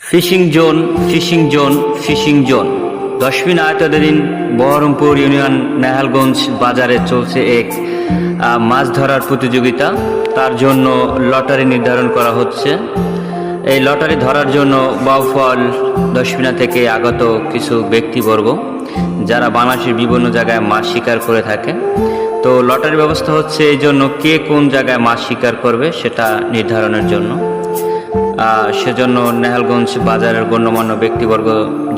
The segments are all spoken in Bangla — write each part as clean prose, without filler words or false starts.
Fishing zone fishing zone fishing zone 10 আয়তদিন বহরমপুর ইউনিয়ন নেহালগঞ্জ বাজারে চলছে এক মাছ ধরার প্রতিযোগিতা। তার জন্য লটারি নির্ধারণ করা হচ্ছে। এই লটারি ধরার জন্য বাউফল 10 থেকে আগত কিছু ব্যক্তিবর্গ যারা বাংলাদেশের বিভিন্ন জায়গায় মাছ শিকার করে থাকে। তো লটারি ব্যবস্থা হচ্ছে এই জন্য কে কোন জায়গায় মাছ শিকার করবে সেটা নির্ধারণের জন্য। সেজন্য নেহালগঞ্জ বাজারের গণ্যমান্য ব্যক্তিবর্গ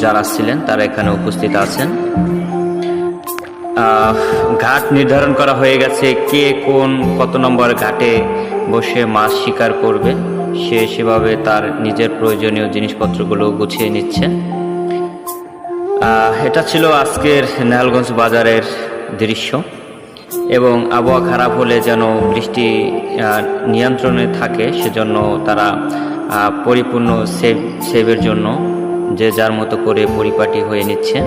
যারা ছিলেন তারা এখানে উপস্থিত আছেন। ঘাট নির্ধারণ করা হয়ে গেছে, কে কোন কত নম্বর ঘাটে বসে মাছ শিকার করবে সে সেভাবে তার নিজের প্রয়োজনীয় জিনিসপত্রগুলো গুছিয়ে নিচ্ছে। এটা ছিল আজকের নেহালগঞ্জ বাজারের দৃশ্য। এবং আবহাওয়া খারাপ হলে যেন বৃষ্টি নিয়ন্ত্রণে থাকে সেজন্য তারা পরিপূর্ণ সেভের জন্য যে যার মতো করে পরিপাটি হয়ে নিচ্ছে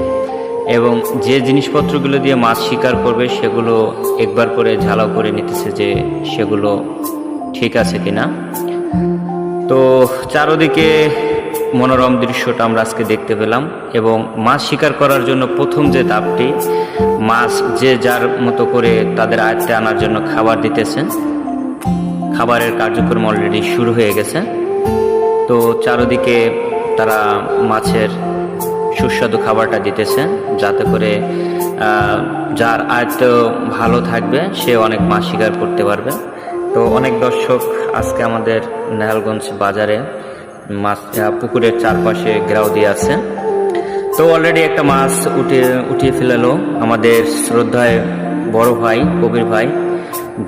এবং যে জিনিসপত্রগুলো দিয়ে মাছ শিকার করবে সেগুলো একবার করে ঝালাও করে নিতেছে যে সেগুলো ঠিক আছে কিনা। তো চারদিকে মনোরম দৃশ্যটা আমরা আজকে দেখতে পেলাম। এবং মাছ শিকার করার জন্য প্রথম যে ধাপটি, মাছ যে যার মতো করে তাদের আয়ত্তে আনার জন্য খাবার দিতেছেন। খাবারের কার্যক্রম অলরেডি শুরু হয়ে গেছে। তো চারদিকে তারা মাছের সুস্বাদু খাবারটা দিতেছে যাতে করে যার আয়ত্ত ভালো থাকবে সে অনেক মাছ শিকার করতে পারবে। তো অনেক দর্শক আজকে আমাদের নেহালগঞ্জ বাজারে মাছ পুকুরের চারপাশে ঘেরাও দিয়ে আছে। তো অলরেডি একটা মাছ উঠিয়ে ফেলালো আমাদের শ্রদ্ধায় বড় ভাই কবির ভাই,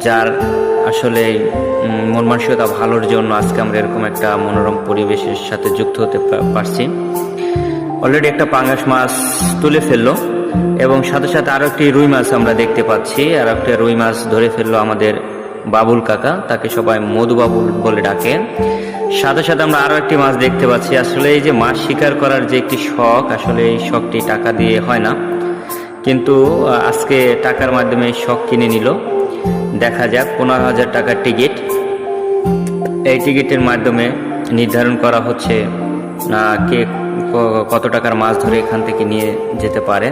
যার আসলে মন মানসিকতা ভালোর জন্য আজকে আমরা এরকম একটা মনোরম পরিবেশের সাথে যুক্ত হতে পারছি। অলরেডি একটা পাঙ্গাস মাছ তুলে ফেললো এবং সাথে সাথে আরো একটি রুই মাছ আমরা দেখতে পাচ্ছি। আর একটা রুই মাছ ধরে ফেললো আমাদের বাবুল কাকা, তাকে সবাই মধু বাবুল বলে ডাকে। সাথে সাথে আমরা আরো একটি মাছ দেখতে পাচ্ছি। আসলে এই যে মাছ শিকার করার যে একটি শখ, আসলে এই শখটি টাকা দিয়ে হয় না, কিন্তু আজকে টাকার মাধ্যমে শখ কিনে নিল। দেখা যাক 15,000 টাকার টিকিট। এই টিকিটের মাধ্যমে নির্ধারণ করা হচ্ছে কে কত টাকার মাছ ধরে এখান থেকে নিয়ে যেতে পারে।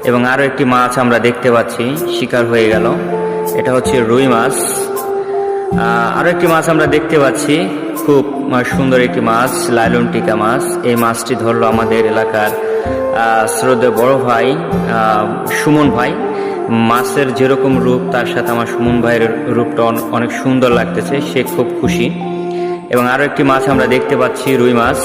এবং আরো একটি মাছ আমরা দেখতে পাচ্ছি শিকার হয়ে গেল, এটা হচ্ছে রুই মাছ। আরো একটি মাছ আমরা দেখতে পাচ্ছি, খুব সুন্দর একটি মাছ, লাইলন টিকা মাছ। এই মাছটি ধরলো আমাদের এলাকার শ্রদ্ধেয় বড় ভাই সুমন ভাই। মাছের যেরকম রূপ তার সাথে আমার সুমন ভাইয়ের রূপটা অনেক সুন্দর লাগতেছে, সে খুব খুশি। এবং আরো একটি মাছ আমরা দেখতে পাচ্ছি রুই মাছ।